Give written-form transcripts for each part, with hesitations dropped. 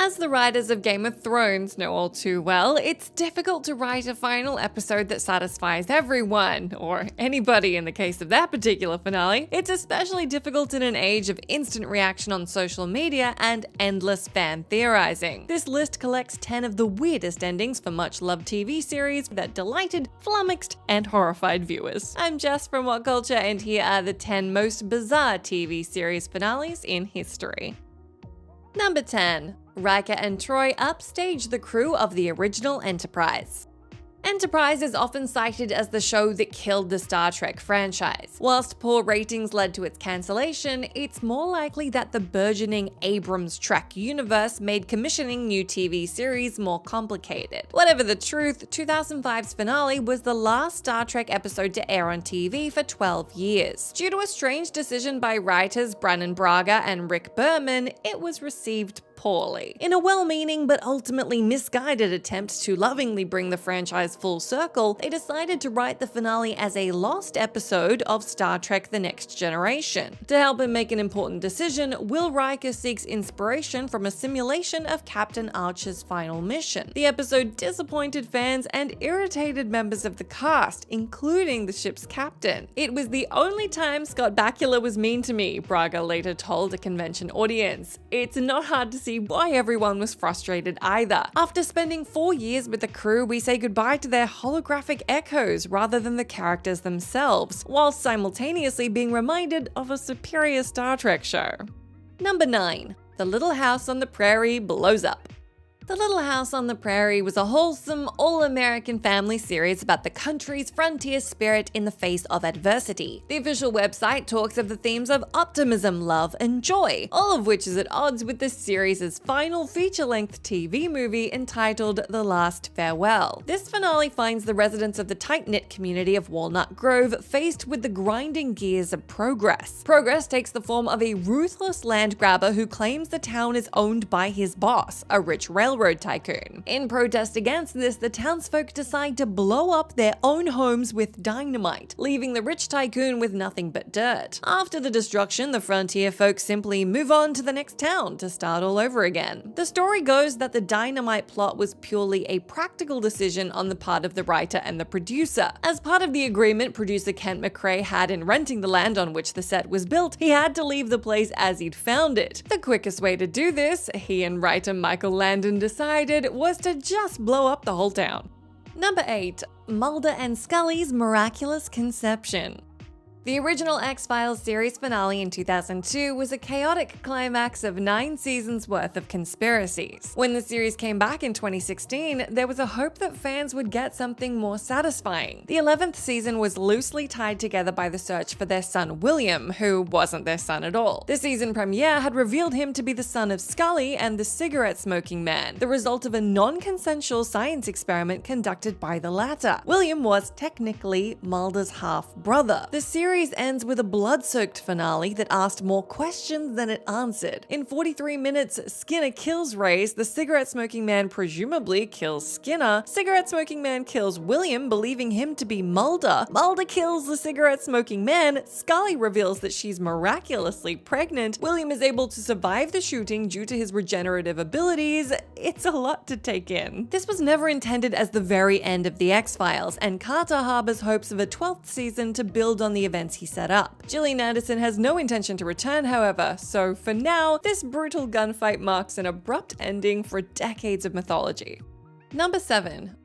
As the writers of Game of Thrones know all too well, it's difficult to write a final episode that satisfies everyone, or anybody in the case of that particular finale. It's especially difficult in an age of instant reaction on social media and endless fan theorizing. This list collects 10 of the weirdest endings for much-loved TV series that delighted, flummoxed, and horrified viewers. I'm Jess from Whatculture, and here are the 10 most bizarre TV series finales in history. Number 10. Riker and Troy upstage the crew of the original Enterprise. Enterprise is often cited as the show that killed the Star Trek franchise. Whilst poor ratings led to its cancellation, it's more likely that the burgeoning Abrams Trek universe made commissioning new TV series more complicated. Whatever the truth, 2005's finale was the last Star Trek episode to air on TV for 12 years. Due to a strange decision by writers Brannon Braga and Rick Berman, it was received poorly. In a well-meaning but ultimately misguided attempt to lovingly bring the franchise full circle, they decided to write the finale as a lost episode of Star Trek: The Next Generation. To help him make an important decision, Will Riker seeks inspiration from a simulation of Captain Archer's final mission. The episode disappointed fans and irritated members of the cast, including the ship's captain. "It was the only time Scott Bakula was mean to me," Braga later told a convention audience. It's not hard to see why everyone was frustrated either. After spending 4 years with the crew, we say goodbye to their holographic echoes rather than the characters themselves, while simultaneously being reminded of a superior Star Trek show. Number 9. The Little House on the Prairie blows up. The Little House on the Prairie was a wholesome, all-American family series about the country's frontier spirit in the face of adversity. The official website talks of the themes of optimism, love, and joy, all of which is at odds with the series' final feature-length TV movie entitled The Last Farewell. This finale finds the residents of the tight-knit community of Walnut Grove faced with the grinding gears of progress. Progress takes the form of a ruthless land grabber who claims the town is owned by his boss, a rich railroad tycoon. In protest against this, the townsfolk decide to blow up their own homes with dynamite, leaving the rich tycoon with nothing but dirt. After the destruction, the frontier folk simply move on to the next town to start all over again. The story goes that the dynamite plot was purely a practical decision on the part of the writer and the producer. As part of the agreement producer Kent McRae had in renting the land on which the set was built, he had to leave the place as he'd found it. The quickest way to do this, he and writer Michael Landon decided, was to just blow up the whole town. Number 8. Mulder and Scully's miraculous conception. The original X-Files series finale in 2002 was a chaotic climax of 9 seasons worth of conspiracies. When the series came back in 2016, there was a hope that fans would get something more satisfying. The 11th season was loosely tied together by the search for their son William, who wasn't their son at all. The season premiere had revealed him to be the son of Scully and the cigarette-smoking man, the result of a non-consensual science experiment conducted by the latter. William was technically Mulder's half-brother. The series ends with a blood-soaked finale that asked more questions than it answered. In 43 minutes, Skinner kills Reyes, the cigarette-smoking man presumably kills Skinner, cigarette-smoking man kills William, believing him to be Mulder, Mulder kills the cigarette-smoking man, Scully reveals that she's miraculously pregnant, William is able to survive the shooting due to his regenerative abilities. It's a lot to take in. This was never intended as the very end of The X-Files, and Carter harbors hopes of a 12th season to build on the events he set up. Gillian Anderson has no intention to return, however, so for now, this brutal gunfight marks an abrupt ending for decades of mythology. Number 7.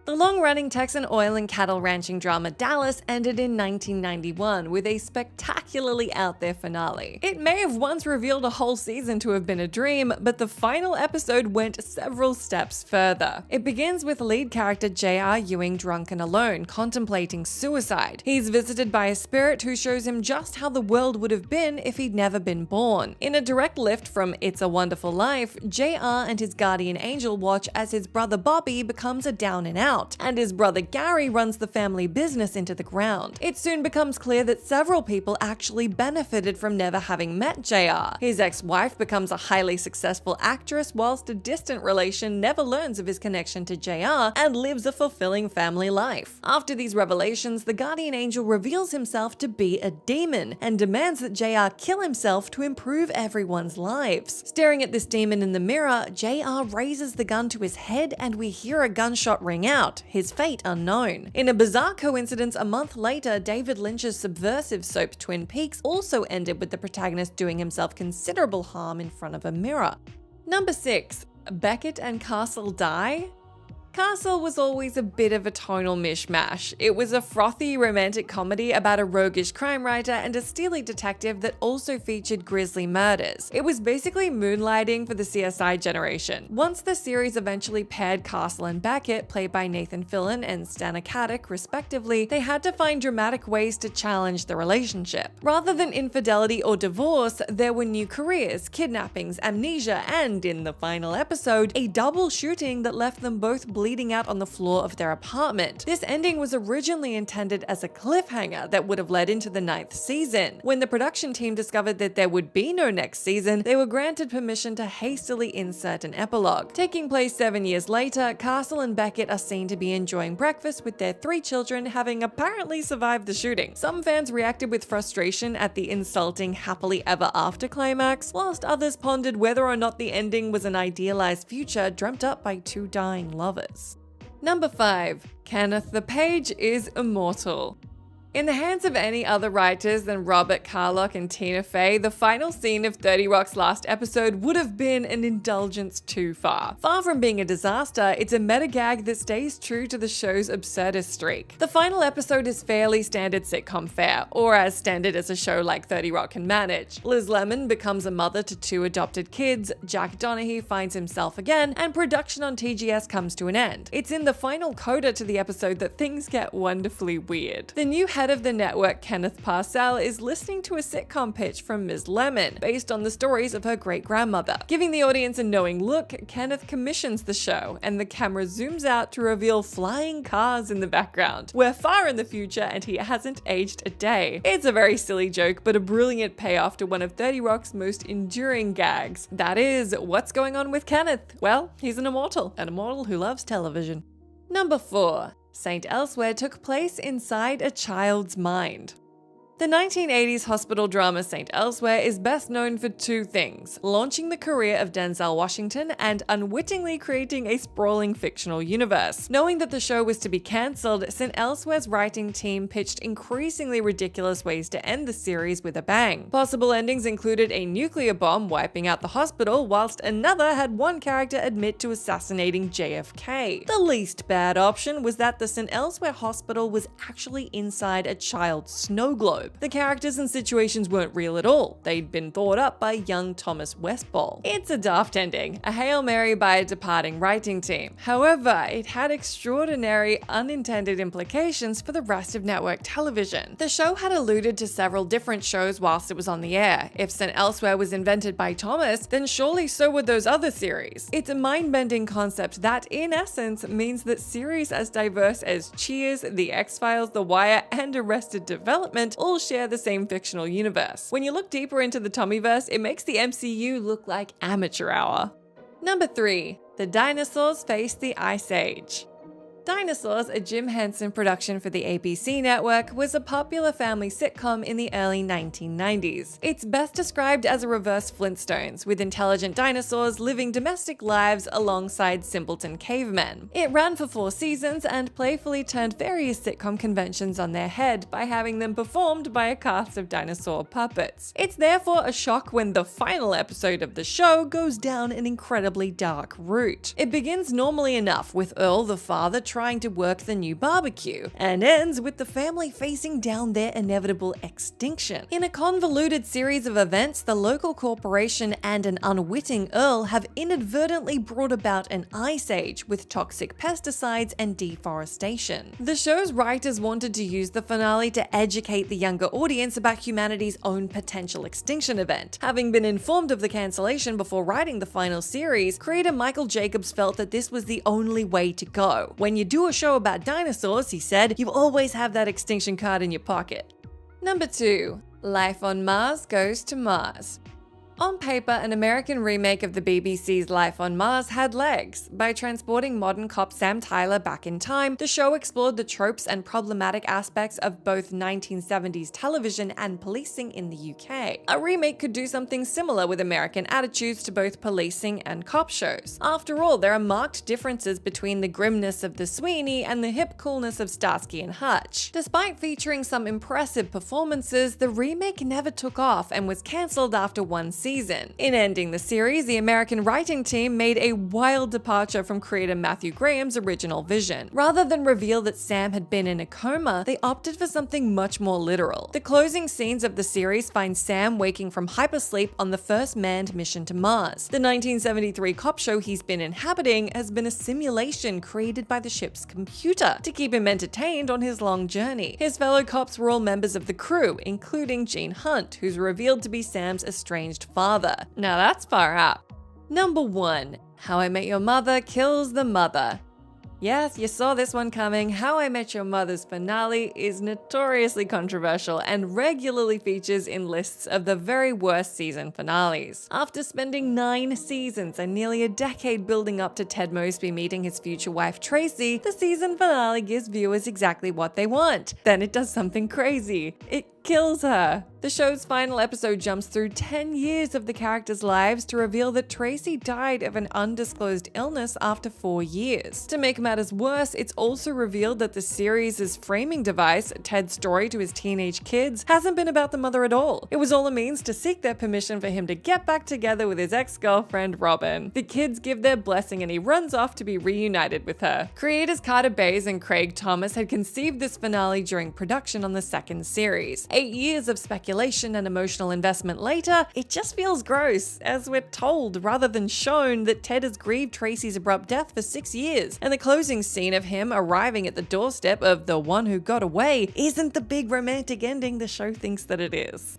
The long-running Texan oil and cattle ranching drama Dallas ended in 1991 with a spectacularly out-there finale. It may have once revealed a whole season to have been a dream, but the final episode went several steps further. It begins with lead character J.R. Ewing drunk and alone, contemplating suicide. He's visited by a spirit who shows him just how the world would have been if he'd never been born. In a direct lift from It's a Wonderful Life, J.R. and his guardian angel watch as his brother Bobby becomes a down and out, out, and his brother Gary runs the family business into the ground. It soon becomes clear that several people actually benefited from never having met JR. His ex-wife becomes a highly successful actress, whilst a distant relation never learns of his connection to JR and lives a fulfilling family life. After these revelations, the guardian angel reveals himself to be a demon and demands that JR kill himself to improve everyone's lives. Staring at this demon in the mirror, JR raises the gun to his head and we hear a gunshot ring out, his fate unknown. In a bizarre coincidence, a month later, David Lynch's subversive soap Twin Peaks also ended with the protagonist doing himself considerable harm in front of a mirror. Number 6. Beckett and Castle die? Castle was always a bit of a tonal mishmash. It was a frothy romantic comedy about a roguish crime writer and a steely detective that also featured grisly murders. It was basically moonlighting for the CSI generation. Once the series eventually paired Castle and Beckett, played by Nathan Fillion and Stana Katic respectively, they had to find dramatic ways to challenge the relationship. Rather than infidelity or divorce, there were new careers, kidnappings, amnesia, and in the final episode, a double shooting that left them both bleeding out on the floor of their apartment. This ending was originally intended as a cliffhanger that would have led into the 9th season. When the production team discovered that there would be no next season, they were granted permission to hastily insert an epilogue. Taking place 7 years later, Castle and Beckett are seen to be enjoying breakfast with their 3 children, having apparently survived the shooting. Some fans reacted with frustration at the insulting happily ever after climax, whilst others pondered whether or not the ending was an idealized future dreamt up by 2 dying lovers. Number 5. Kenneth the Page is immortal. In the hands of any other writers than Robert Carlock and Tina Fey, the final scene of 30 Rock's last episode would have been an indulgence too far. Far from being a disaster, it's a meta gag that stays true to the show's absurdist streak. The final episode is fairly standard sitcom fare, or as standard as a show like 30 Rock can manage. Liz Lemon becomes a mother to 2 adopted kids, Jack Donaghy finds himself again, and production on TGS comes to an end. It's in the final coda to the episode that things get wonderfully weird. The new head of the network, Kenneth Parcell, is listening to a sitcom pitch from Ms. Lemon, based on the stories of her great-grandmother. Giving the audience a knowing look, Kenneth commissions the show, and the camera zooms out to reveal flying cars in the background. We're far in the future, and he hasn't aged a day. It's a very silly joke, but a brilliant payoff to one of 30 Rock's most enduring gags. That is, what's going on with Kenneth? Well, he's an immortal who loves television. Number 4. St. Elsewhere took place inside a child's mind. The 1980s hospital drama St. Elsewhere is best known for 2 things: launching the career of Denzel Washington and unwittingly creating a sprawling fictional universe. Knowing that the show was to be cancelled, St. Elsewhere's writing team pitched increasingly ridiculous ways to end the series with a bang. Possible endings included a nuclear bomb wiping out the hospital, whilst another had one character admit to assassinating JFK. The least bad option was that the St. Elsewhere hospital was actually inside a child's snow globe. The characters and situations weren't real at all. They'd been thought up by young Thomas Westball. It's a daft ending, a Hail Mary by a departing writing team. However, it had extraordinary unintended implications for the rest of network television. The show had alluded to several different shows whilst it was on the air. If St. Elsewhere was invented by Thomas, then surely so were those other series. It's a mind-bending concept that, in essence, means that series as diverse as Cheers, The X-Files, The Wire, and Arrested Development all share the same fictional universe. When you look deeper into the Tommyverse, it makes the MCU look like amateur hour. Number 3. The Dinosaurs Face the Ice Age. Dinosaurs, a Jim Henson production for the ABC network, was a popular family sitcom in the early 1990s. It's best described as a reverse Flintstones, with intelligent dinosaurs living domestic lives alongside simpleton cavemen. It ran for 4 seasons and playfully turned various sitcom conventions on their head by having them performed by a cast of dinosaur puppets. It's therefore a shock when the final episode of the show goes down an incredibly dark route. It begins normally enough, with Earl the father trying to work the new barbecue, and ends with the family facing down their inevitable extinction. In a convoluted series of events, the local corporation and an unwitting Earl have inadvertently brought about an ice age with toxic pesticides and deforestation. The show's writers wanted to use the finale to educate the younger audience about humanity's own potential extinction event. Having been informed of the cancellation before writing the final series, creator Michael Jacobs felt that this was the only way to go. When you you do a show about dinosaurs, he said, you always have that extinction card in your pocket. Number 2. Life on Mars Goes to Mars. On paper, an American remake of the BBC's Life on Mars had legs. By transporting modern cop Sam Tyler back in time, the show explored the tropes and problematic aspects of both 1970s television and policing in the UK. A remake could do something similar with American attitudes to both policing and cop shows. After all, there are marked differences between the grimness of the Sweeney and the hip coolness of Starsky and Hutch. Despite featuring some impressive performances, the remake never took off and was cancelled after one season. In ending the series, the American writing team made a wild departure from creator Matthew Graham's original vision. Rather than reveal that Sam had been in a coma, they opted for something much more literal. The closing scenes of the series find Sam waking from hypersleep on the first manned mission to Mars. The 1973 cop show he's been inhabiting has been a simulation created by the ship's computer to keep him entertained on his long journey. His fellow cops were all members of the crew, including Gene Hunt, who's revealed to be Sam's estranged father. Now that's far out. Number 1. How I Met Your Mother Kills the Mother. Yes, you saw this one coming. How I Met Your Mother's finale is notoriously controversial and regularly features in lists of the very worst season finales. After spending 9 seasons and nearly a decade building up to Ted Mosby meeting his future wife Tracy, the season finale gives viewers exactly what they want. Then it does something crazy. It kills her. The show's final episode jumps through 10 years of the characters' lives to reveal that Tracy died of an undisclosed illness after 4 years. To make matters worse, it's also revealed that the series' framing device, Ted's story to his teenage kids, hasn't been about the mother at all. It was all a means to seek their permission for him to get back together with his ex-girlfriend Robin. The kids give their blessing and he runs off to be reunited with her. Creators Carter Bays and Craig Thomas had conceived this finale during production on the second series. 8 years of speculation and emotional investment later, it just feels gross, as we're told rather than shown that Ted has grieved Tracy's abrupt death for 6 years, and the closing scene of him arriving at the doorstep of the one who got away isn't the big romantic ending the show thinks that it is.